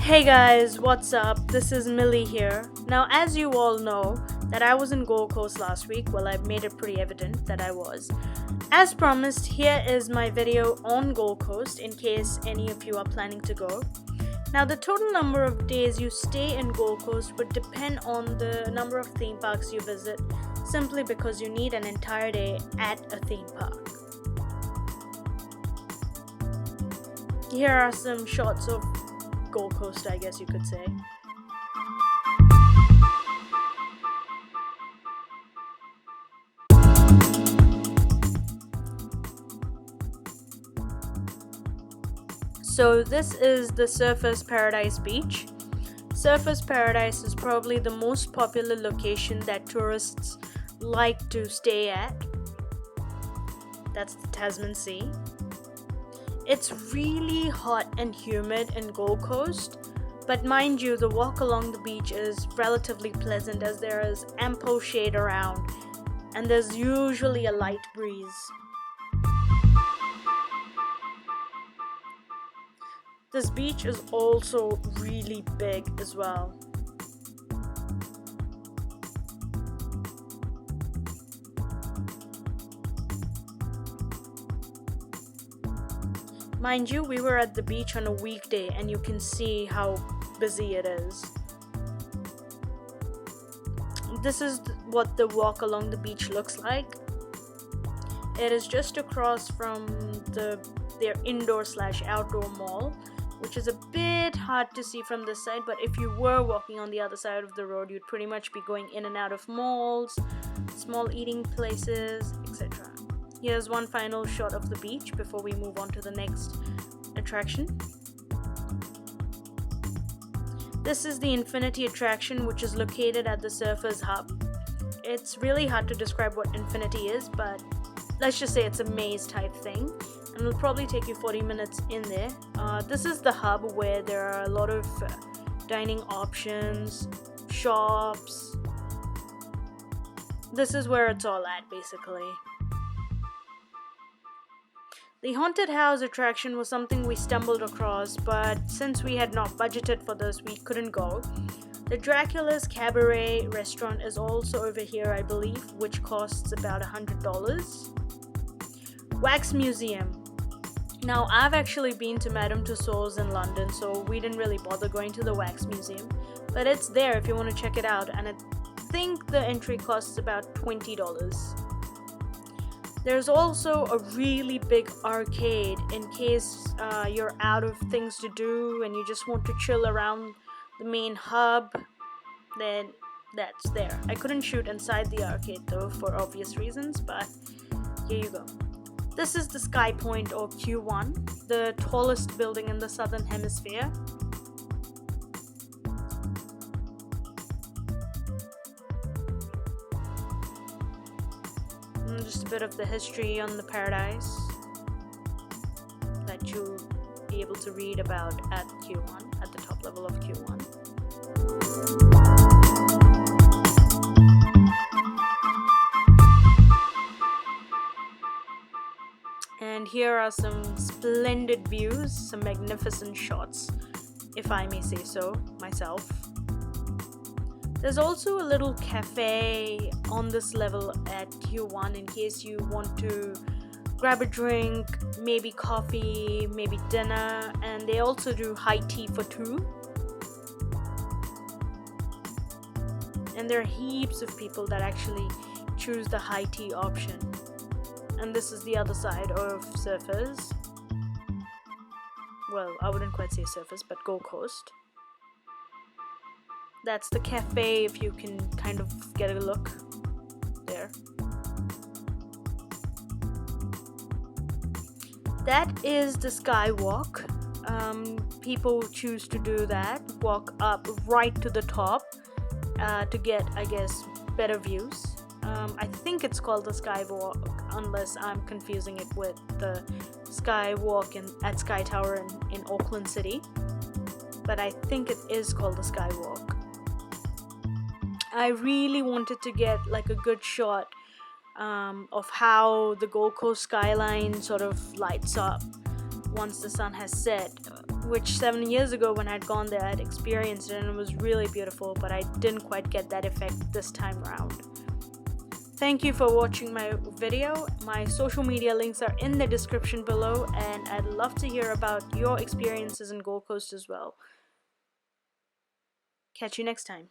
Hey guys, what's up? This is Millie here. Now, as you all know, that I was in Gold Coast last week. Well, I've made it pretty evident that I was. As promised, here is my video on Gold Coast in case any of you are planning to go. Now, the total number of days you stay in Gold Coast would depend on the number of theme parks you visit, simply because you need an entire day at a theme park. Here are some shots of Gold Coast, I guess you could say. So this is the Surfers Paradise Beach. Surfers Paradise is probably the most popular location that tourists like to stay at. That's the Tasman Sea. It's really hot and humid in Gold Coast, but mind you, the walk along the beach is relatively pleasant as there is ample shade around and there's usually a light breeze. This beach is also really big as well. Mind you, we were at the beach on a weekday and you can see how busy it is. This is what the walk along the beach looks like. It is just across from their indoor/outdoor mall, which is a bit hard to see from this side, but if you were walking on the other side of the road, you'd pretty much be going in and out of malls, small eating places, etc. Here's one final shot of the beach before we move on to the next attraction. This is the Infinity attraction, which is located at the Surfers Hub. It's really hard to describe what Infinity is, but let's just say it's a maze type thing, and it'll probably take you 40 minutes in there. This is the hub where there are a lot of dining options, shops. This is where it's all at, basically. The Haunted House attraction was something we stumbled across, but since we had not budgeted for this, we couldn't go. The Dracula's Cabaret restaurant is also over here, I believe, which costs about $100. Wax Museum. Now, I've actually been to Madame Tussauds in London, so we didn't really bother going to the Wax Museum, but it's there if you want to check it out, and I think the entry costs about $20. There's also a really big arcade in case you're out of things to do and you just want to chill around the main hub, then that's there. I couldn't shoot inside the arcade though for obvious reasons, but here you go. This is the Sky Point or Q1, the tallest building in the southern hemisphere. Just a bit of the history on the Paradise that you'll be able to read about at Q1, at the top level of Q1. And here are some splendid views, some magnificent shots, if I may say so myself. There's also a little cafe on this level at Q1 in case you want to grab a drink, maybe coffee, maybe dinner, and they also do high tea for two. And there are heaps of people that actually choose the high tea option. And this is the other side of Surfers. Well, I wouldn't quite say Surfers, but Gold Coast. That's the cafe if you can kind of get a look there. That is the Skywalk. People choose to do that, walk up right to the top to get, I guess, better views. I think it's called the Skywalk, unless I'm confusing it with the Skywalk at Sky Tower in Auckland City. But I think it is called the Skywalk. I really wanted to get like a good shot of how the Gold Coast skyline sort of lights up once the sun has set which 7 years ago when I'd gone there, I'd experienced it and it was really beautiful, but I didn't quite get that effect this time around. Thank you for watching my video. My social media links are in the description below, and I'd love to hear about your experiences in Gold Coast as well. Catch you next time.